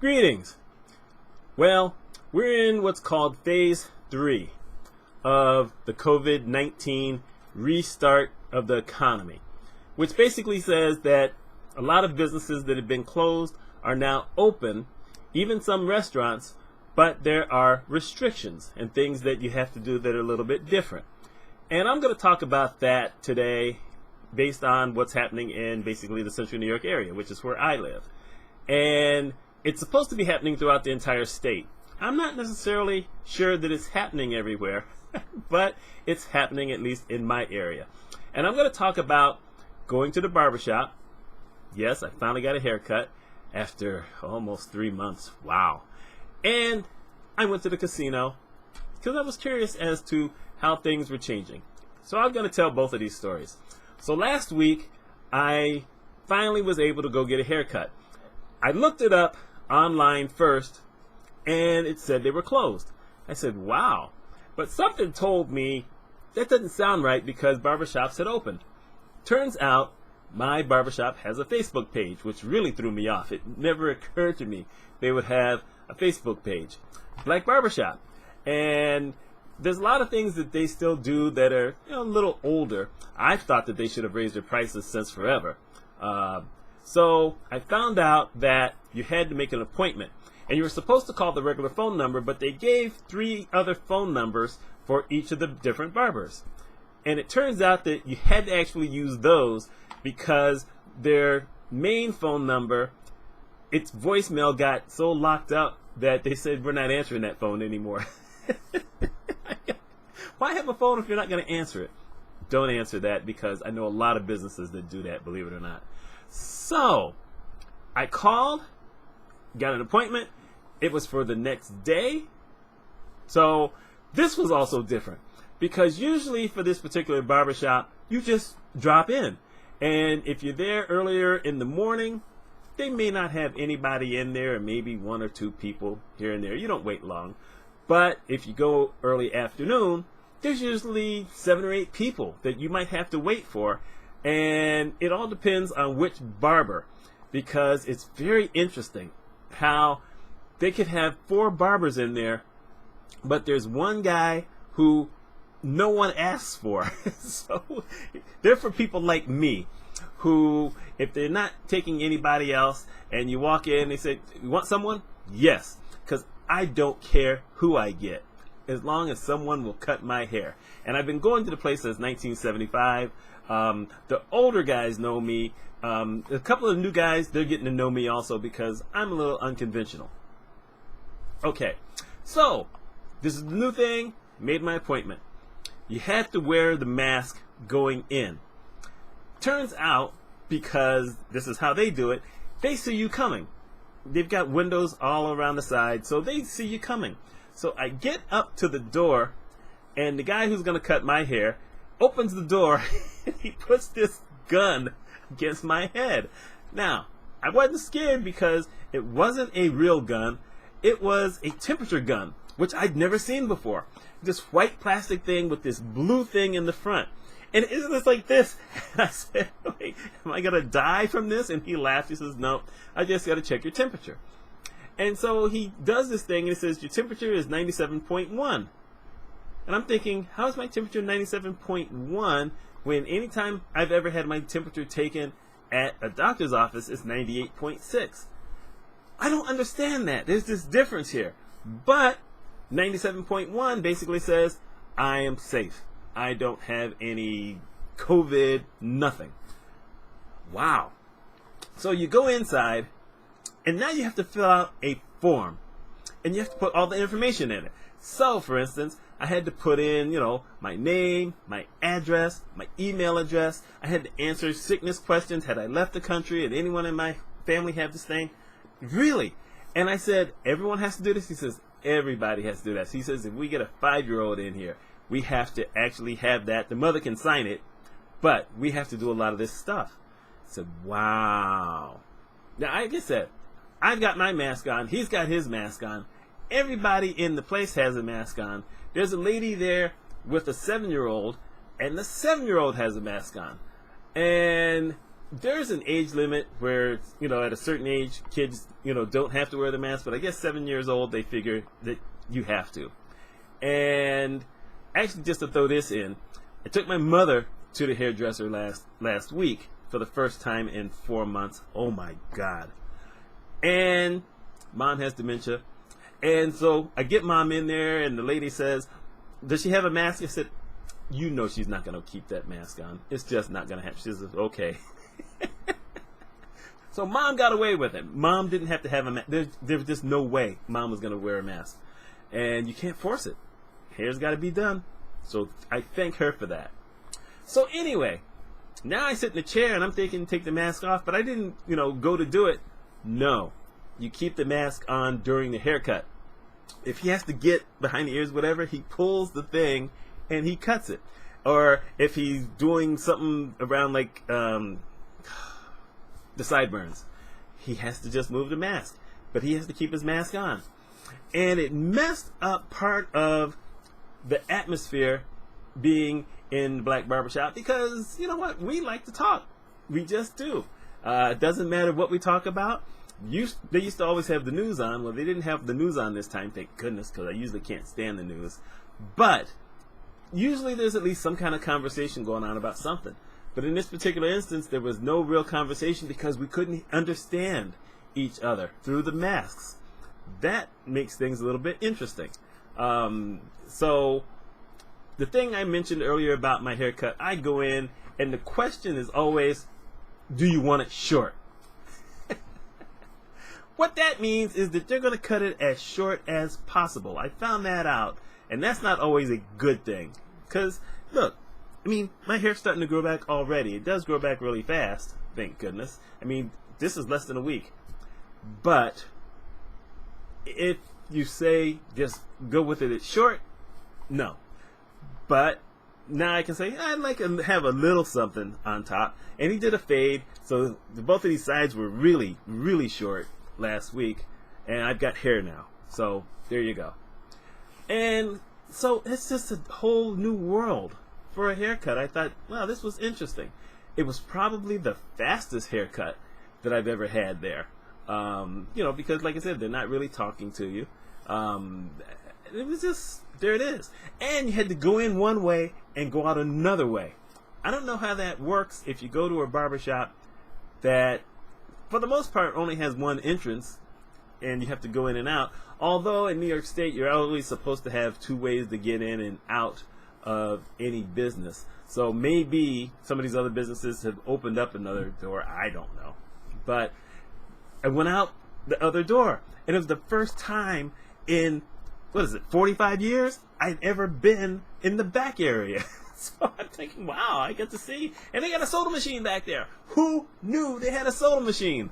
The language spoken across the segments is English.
Greetings. Well, we're in what's called phase 3 of the COVID-19 restart of the economy, which basically says that a lot of businesses that have been closed are now open, even some restaurants, but there are restrictions and things that you have to do that are a little bit different. And I'm going to talk about that today based on what's happening in basically the central New York area, which is where I live. And it's supposed to be happening throughout the entire state. I'm not necessarily sure that it's happening everywhere, but it's happening at least in my area. And I'm going to talk about going to the barbershop. Yes, I finally got a haircut after almost 3 months. Wow. And I went to the casino because I was curious as to how things were changing. So I'm going to tell both of these stories. So last week, I finally was able to go get a haircut. I looked it up online first, and it said they were closed. I said, wow. But something told me that doesn't sound right because barbershops had opened. Turns out my barbershop has a Facebook page, which really threw me off. It never occurred to me they would have a Facebook page. Black Barbershop. And there's a lot of things that they still do that are a little older. I thought that they should have raised their prices since forever. So I found out that you had to make an appointment. And you were supposed to call the regular phone number, but they gave 3 other phone numbers for each of the different barbers. And it turns out that you had to actually use those because their main phone number, its voicemail got so locked up that they said, we're not answering that phone anymore. Why have a phone if you're not going to answer it? Don't answer that because I know a lot of businesses that do that, believe it or not. So I called, got an appointment. It was for the next day. So this was also different because usually for this particular barbershop, you just drop in. And if you're there earlier in the morning, they may not have anybody in there, or maybe 1 or 2 people here and there. You don't wait long. But if you go early afternoon, there's usually 7 or 8 people that you might have to wait for. And it all depends on which barber, because it's very interesting how they could have 4 barbers in there, but there's one guy who no one asks for. So they're for people like me who, if they're not taking anybody else and you walk in, they say, you want someone? Yes, because I don't care who I get as long as someone will cut my hair. And I've been going to the place since 1975. The older guys know me. A couple of new guys, they're getting to know me also because I'm a little unconventional. Okay, so this is the new thing. Made my appointment. You have to wear the mask going in. Turns out, because this is how they do it, they see you coming. They've got windows all around the side, so they see you coming. So I get up to the door, and the guy who's going to cut my hair opens the door, and he puts this gun against my head. Now, I wasn't scared because it wasn't a real gun. It was a temperature gun, which I'd never seen before. This white plastic thing with this blue thing in the front. And isn't this like this? And I said, wait, am I going to die from this? And he laughed. He says, no, I just got to check your temperature. And so he does this thing, and it says, your temperature is 97.1. And I'm thinking, how is my temperature 97.1 when anytime I've ever had my temperature taken at a doctor's office, it's 98.6? I don't understand that. There's this difference here. But 97.1 basically says, I am safe. I don't have any COVID, nothing. Wow. So you go inside, and now you have to fill out a form. And you have to put all the information in it. So, for instance, I had to put in, my name, my address, my email address. I had to answer sickness questions. Had I left the country? Did anyone in my family have this thing? Really? And I said, everyone has to do this? He says, everybody has to do that. So he says, if we get a 5-year-old in here, we have to actually have that. The mother can sign it, but we have to do a lot of this stuff. I said, wow. Now, like I said, I've got my mask on. He's got his mask on. Everybody in the place has a mask on. There's a lady there with a 7-year-old, and the 7-year-old has a mask on. And there's an age limit where, at a certain age, kids, don't have to wear the mask, but I guess 7 years old, they figure that you have to. And actually, just to throw this in, I took my mother to the hairdresser last week for the first time in 4 months. Oh my God. And mom has dementia. And so I get mom in there, and the lady says, does she have a mask? I said, she's not going to keep that mask on. It's just not going to happen. She says, okay. So mom got away with it. Mom didn't have to have a mask. There's just no way mom was going to wear a mask. And you can't force it. Hair's got to be done. So I thank her for that. So anyway, now I sit in the chair and I'm thinking take the mask off, but I didn't, go to do it. No. You keep the mask on during the haircut. If he has to get behind the ears, whatever, he pulls the thing and he cuts it. Or if he's doing something around like the sideburns, he has to just move the mask. But he has to keep his mask on. And it messed up part of the atmosphere being in the black barbershop because, you know what, we like to talk. We just do. It doesn't matter what we talk about. They used to always have the news on. Well, they didn't have the news on this time, thank goodness, because I usually can't stand the news. But usually there's at least some kind of conversation going on about something. But in this particular instance, there was no real conversation because we couldn't understand each other through the masks. That makes things a little bit interesting. So the thing I mentioned earlier about my haircut, I go in and the question is always, do you want it short? What that means is that they're going to cut it as short as possible. I found that out, and that's not always a good thing. Because, look, my hair's starting to grow back already. It does grow back really fast, thank goodness. This is less than a week. But if you say just go with it, it's short, no. But now I can say I'd like to have a little something on top. And he did a fade, so both of these sides were really, really short last week, and I've got hair now. So there you go. And so it's just a whole new world for a haircut. I thought, wow, this was interesting. It was probably the fastest haircut that I've ever had there. Because like I said, they're not really talking to you. It was just, there it is. And you had to go in one way and go out another way. I don't know how that works if you go to a barbershop that, for the most part, only has one entrance and you have to go in and out. Although in New York State, you're always supposed to have 2 ways to get in and out of any business. So maybe some of these other businesses have opened up another door. I don't know. But I went out the other door, and it was the first time in, 45 years I'd ever been in the back area. So I'm thinking, wow, I get to see. And they got a soda machine back there. Who knew they had a soda machine?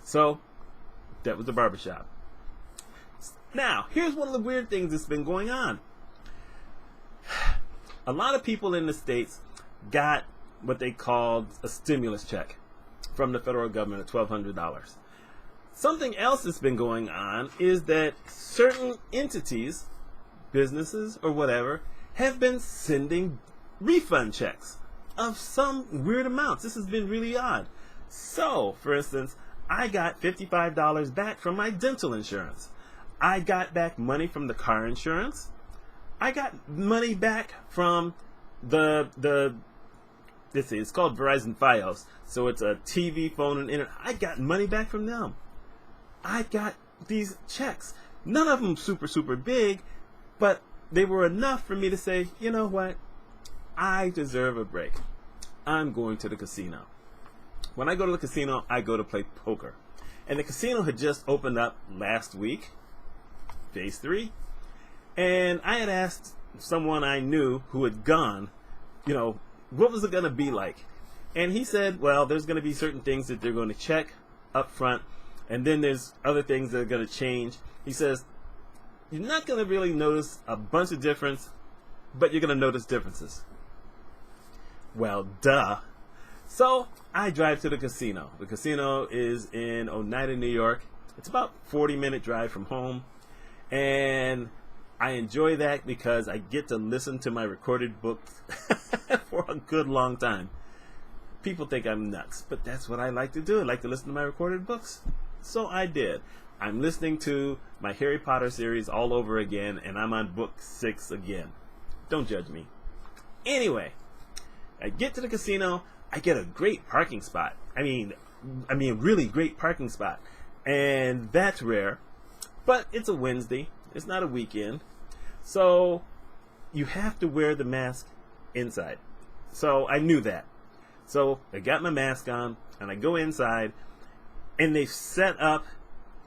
So that was the barbershop. Now, here's one of the weird things that's been going on. A lot of people in the States got what they called a stimulus check from the federal government of $1,200. Something else that's been going on is that certain entities, businesses or whatever, have been sending refund checks of some weird amounts. This has been really odd. So, for instance, I got $55 back from my dental insurance. I got back money from the car insurance. I got money back from it's called Verizon Fios. So it's a TV, phone, and internet. I got money back from them. I got these checks. None of them super, super big, but they were enough for me to say, you know what? I deserve a break. I'm going to the casino. When I go to the casino, I go to play poker. And the casino had just opened up last week, phase 3. And I had asked someone I knew who had gone, what was it going to be like? And he said, well, there's going to be certain things that they're going to check up front. And then there's other things that are going to change. He says, you're not going to really notice a bunch of difference, but you're going to notice differences. Well, duh. So I drive to the casino. The casino is in Oneida, New York. It's about a 40-minute drive from home. And I enjoy that because I get to listen to my recorded books for a good long time. People think I'm nuts, but that's what I like to do. I like to listen to my recorded books. So I did. I'm listening to my Harry Potter series all over again, and I'm on book 6 again. Don't judge me. Anyway, I get to the casino. I get a great parking spot. I mean, really great parking spot. And that's rare. But it's a Wednesday. It's not a weekend. So you have to wear the mask inside. So I knew that. So I got my mask on, and I go inside, and they've set up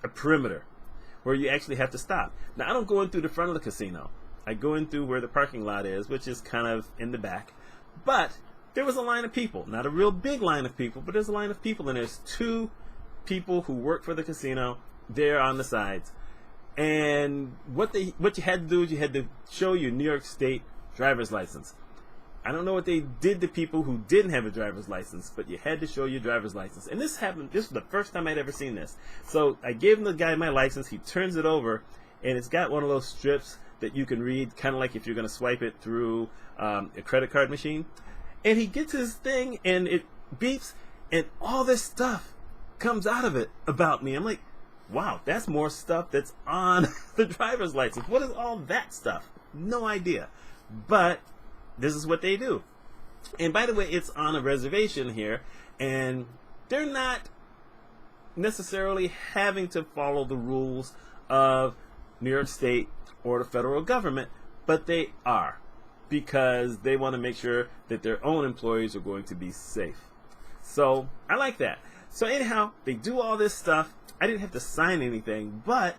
a perimeter where you actually have to stop. Now, I don't go in through the front of the casino. I go in through where the parking lot is, which is kind of in the back. But there was a line of people. Not a real big line of people, but there's a line of people, and there's 2 people who work for the casino there on the sides. And what you had to do is you had to show your New York State driver's license. I don't know what they did to people who didn't have a driver's license, but you had to show your driver's license. And this was the first time I'd ever seen this. So I gave the guy my license. He turns it over, and it's got one of those strips that you can read, kind of like if you're going to swipe it through a credit card machine. And he gets his thing, and it beeps, and all this stuff comes out of it about me. I'm like, wow, that's more stuff that's on the driver's license. What is all that stuff? No idea. But this is what they do. And by the way, it's on a reservation here, and they're not necessarily having to follow the rules of New York State or the federal government, but they are, because they want to make sure that their own employees are going to be safe. So I like that. So anyhow, they do all this stuff. I didn't have to sign anything, but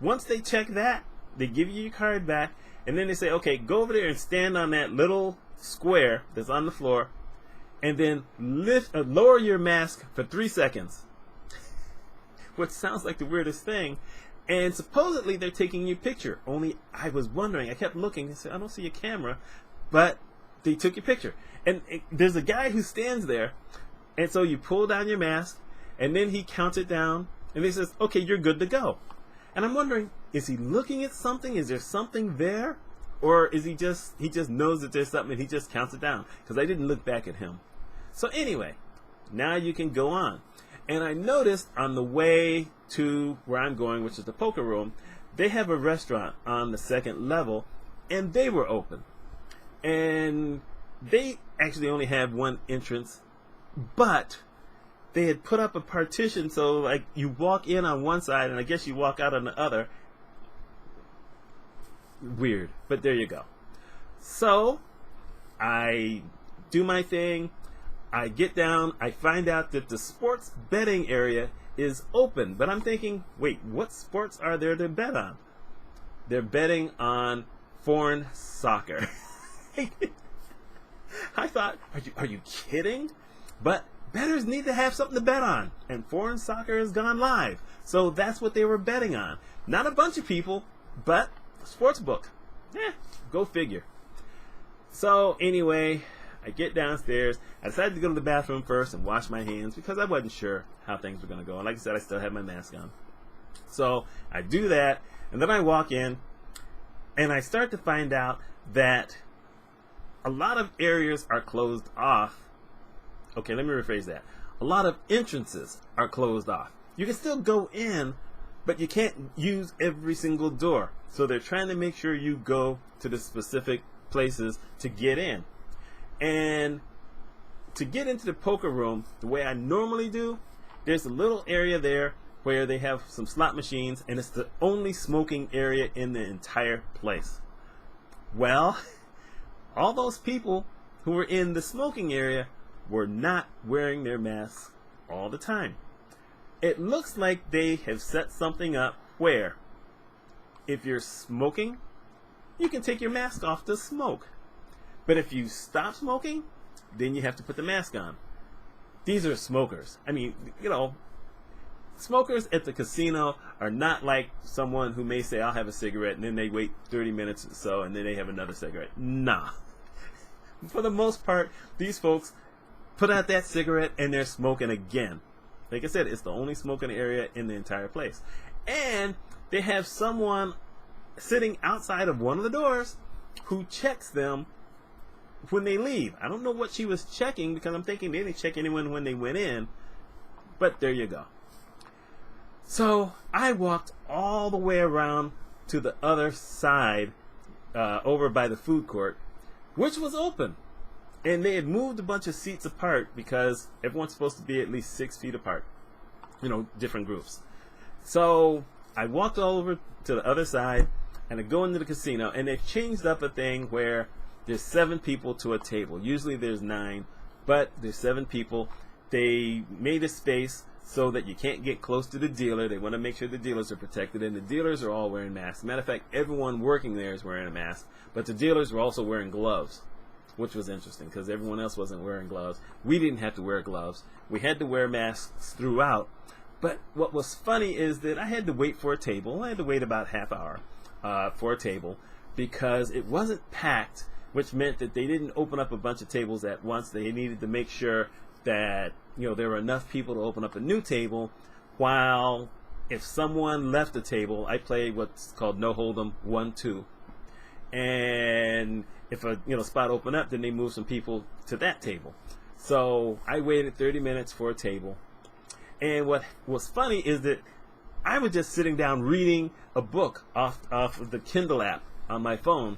once they check that, they give you your card back, and then they say, okay, go over there and stand on that little square that's on the floor, and then lower your mask for 3 seconds. Which sounds like the weirdest thing. And supposedly they're taking your picture. Only I was wondering, I kept looking and said, I don't see a camera, but they took your picture. And there's a guy who stands there, and so you pull down your mask, and then he counts it down, and he says, okay, you're good to go. And I'm wondering, is he looking at something? Is there something there? Or is he just knows that there's something and he just counts it down? Because I didn't look back at him. So anyway, now you can go on. And I noticed on the way to where I'm going, which is the poker room, they have a restaurant on the 2nd level, and they were open. And they actually only have one entrance, but they had put up a partition so like you walk in on one side and I guess you walk out on the other. Weird, but there you go. So I do my thing. I get down. I find out that the sports betting area is open, but I'm thinking, wait, what sports are there to bet on? They're betting on foreign soccer. I thought, are you kidding? But bettors need to have something to bet on, and foreign soccer has gone live. So that's what they were betting on. Not a bunch of people, but a sports book. Go figure. So anyway, I get downstairs. I decided to go to the bathroom first and wash my hands because I wasn't sure how things were going to go. And like I said, I still had my mask on. So I do that, and then I walk in, and I start to find out that a lot of areas are closed off. Okay, let me rephrase that. A lot of entrances are closed off. You can still go in, but you can't use every single door. So they're trying to make sure you go to the specific places to get in. And to get into the poker room, the way I normally do, there's a little area there where they have some slot machines, and it's the only smoking area in the entire place. Well, all those people who were in the smoking area were not wearing their masks all the time. It looks like they have set something up where if you're smoking, you can take your mask off to smoke. But if you stop smoking, then you have to put the mask on. These are smokers. I mean, you know, smokers at the casino are not like someone who may say, I'll have a cigarette, and then they wait 30 minutes or so, and then they have another cigarette. Nah. For the most part, these folks put out that cigarette, and they're smoking again. Like I said, it's the only smoking area in the entire place. And they have someone sitting outside of one of the doors who checks them when they leave. I don't know what she was checking, because I'm thinking they didn't check anyone when they went in. But there you go. So I walked all the way around to the other side, over by the food court, which was open. And they had moved a bunch of seats apart because everyone's supposed to be at least 6 feet apart. Different groups. So I walked all over to the other side, and I go into the casino, and they've changed up a thing where there's 7 people to a table. Usually there's 9, but there's 7 people. They made a space so that you can't get close to the dealer. They want to make sure the dealers are protected, and the dealers are all wearing masks. Matter of fact, everyone working there is wearing a mask, but the dealers were also wearing gloves, which was interesting because everyone else wasn't wearing gloves. We didn't have to wear gloves. We had to wear masks throughout. But what was funny is that I had to wait for a table. I had to wait about half hour for a table because it wasn't packed, which meant that they didn't open up a bunch of tables at once. They needed to make sure that there were enough people to open up a new table, while if someone left the table, I play what's called no hold'em 1-2, and if a spot opened up, then they move some people to that table. So I waited 30 minutes for a table, and what was funny is that I was just sitting down reading a book off of the Kindle app on my phone,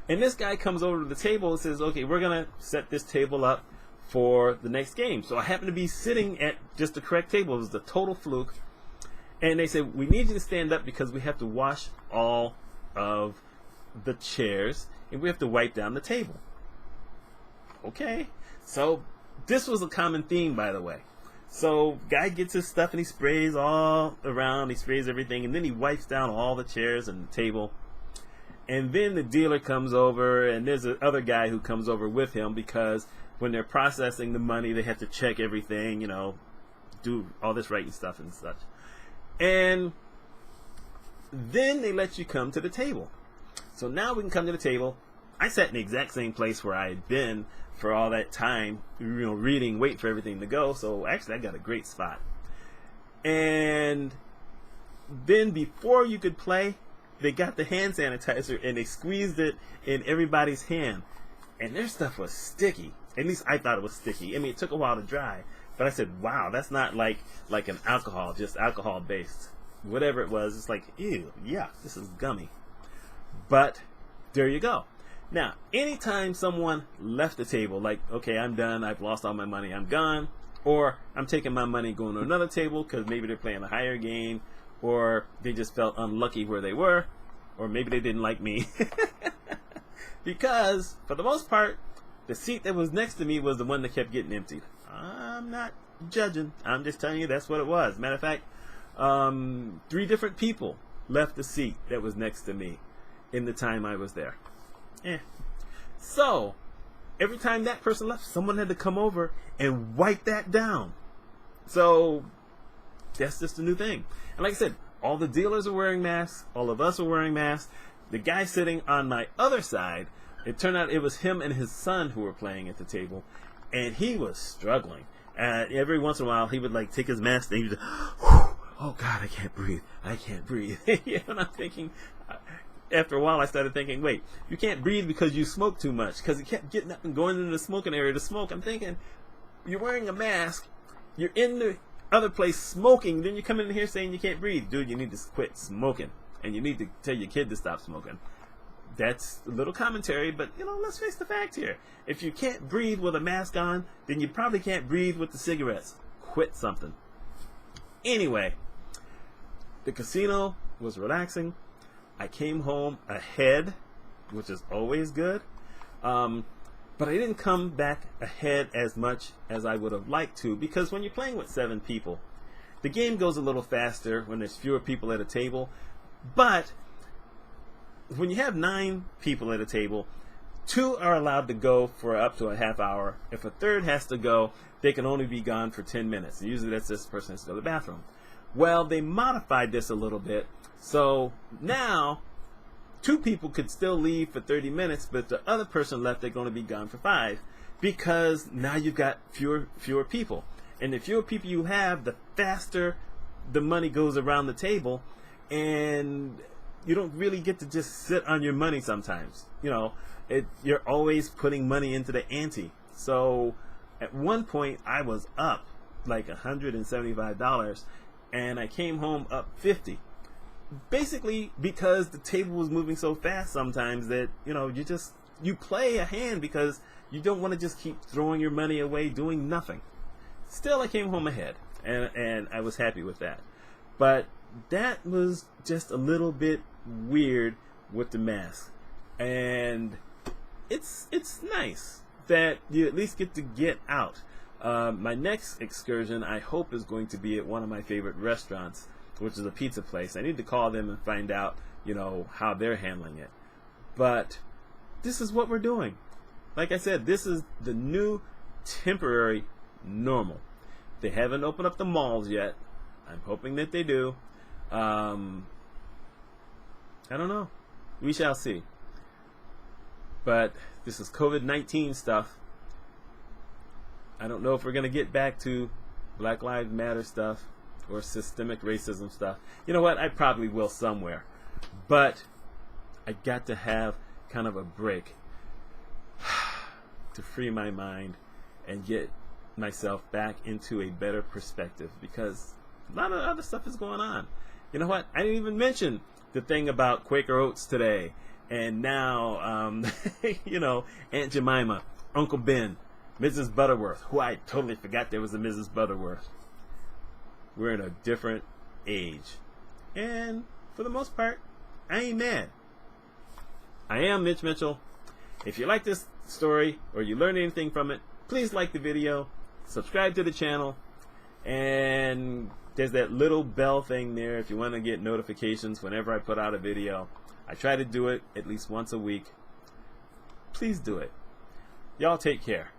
and this guy comes over to the table and says, okay, we're gonna set this table up for the next game. So I happened to be sitting at just the correct table. It was a total fluke. And they said, we need you to stand up because we have to wash all of the chairs and we have to wipe down the table. Okay. So this was a common theme, by the way. So guy gets his stuff and he sprays all around. He sprays everything, and then he wipes down all the chairs and the table. And then the dealer comes over, and there's another guy who comes over with him because when they're processing the money, they have to check everything, do all this writing stuff and such. And then they let you come to the table. So now we can come to the table. I sat in the exact same place where I had been for all that time, reading, waiting for everything to go. So actually, I got a great spot. And then before you could play, they got the hand sanitizer and they squeezed it in everybody's hand. And their stuff was sticky. At least I thought it was sticky. I mean, it took a while to dry. But I said, wow, that's not like an alcohol, just alcohol-based. Whatever it was, it's like, ew, yeah, this is gummy. But there you go. Now, anytime someone left the table, like, okay, I'm done, I've lost all my money, I'm gone, or I'm taking my money going to another table because maybe they're playing a higher game, or they just felt unlucky where they were, or maybe they didn't like me. Because, for the most part, the seat that was next to me was the one that kept getting emptied. I'm not judging. I'm just telling you that's what it was. Matter of fact, 3 different people left the seat that was next to me in the time I was there. So, every time that person left, someone had to come over and wipe that down. So, that's just a new thing. And like I said, all the dealers are wearing masks. All of us are wearing masks. The guy sitting on my other side, it turned out it was him and his son who were playing at the table, and he was struggling. Every once in a while, he would take his mask and he would, oh God, I can't breathe. I can't breathe. And I'm thinking, after a while, I started thinking, wait, you can't breathe because you smoke too much, because he kept getting up and going into the smoking area to smoke. I'm thinking, you're wearing a mask, you're in the other place smoking, then you come in here saying you can't breathe. Dude, you need to quit smoking, and you need to tell your kid to stop smoking. That's a little commentary, but let's face the fact here. If you can't breathe with a mask on, then you probably can't breathe with the cigarettes. Quit something. Anyway, the casino was relaxing. I came home ahead, which is always good. But I didn't come back ahead as much as I would have liked to, because when you're playing with 7 people, the game goes a little faster when there's fewer people at a table. But when you have 9 people at a table, 2 are allowed to go for up to a half hour. If a third has to go, they can only be gone for 10 minutes. Usually that's this person has to go to the bathroom. Well, they modified this a little bit. So now 2 people could still leave for 30 minutes, but if the other person left, they're going to be gone for 5, because now you've got fewer people. And the fewer people you have, the faster the money goes around the table. And you don't really get to just sit on your money sometimes. You know, you're always putting money into the ante. So at one point I was up like $175 and I came home up 50. Basically because the table was moving so fast sometimes that, you know, you play a hand because you don't want to just keep throwing your money away doing nothing. Still, I came home ahead, and I was happy with that. But that was just a little bit weird with the mask. And it's nice that you at least get to get out. My next excursion, I hope, is going to be at one of my favorite restaurants, which is a pizza place. I need to call them and find out, you know, how they're handling it. But this is what we're doing. Like I said, this is the new temporary normal. They haven't opened up the malls yet. I'm hoping that they do. I don't know. We shall see. But this is COVID-19 stuff. I don't know if we're going to get back to Black Lives Matter stuff or systemic racism stuff. You know what? I probably will somewhere. But I got to have kind of a break to free my mind and get myself back into a better perspective, because a lot of other stuff is going on. You know what? I didn't even mention the thing about Quaker Oats today, and now, you know, Aunt Jemima, Uncle Ben, Mrs. Butterworth, who I totally forgot there was a Mrs. Butterworth. We're in a different age. And for the most part, I ain't mad. I am Mitch Mitchell. If you like this story or you learned anything from it, please like the video, subscribe to the channel, and there's that little bell thing there if you want to get notifications whenever I put out a video. I try to do it at least once a week. Please do it. Y'all take care.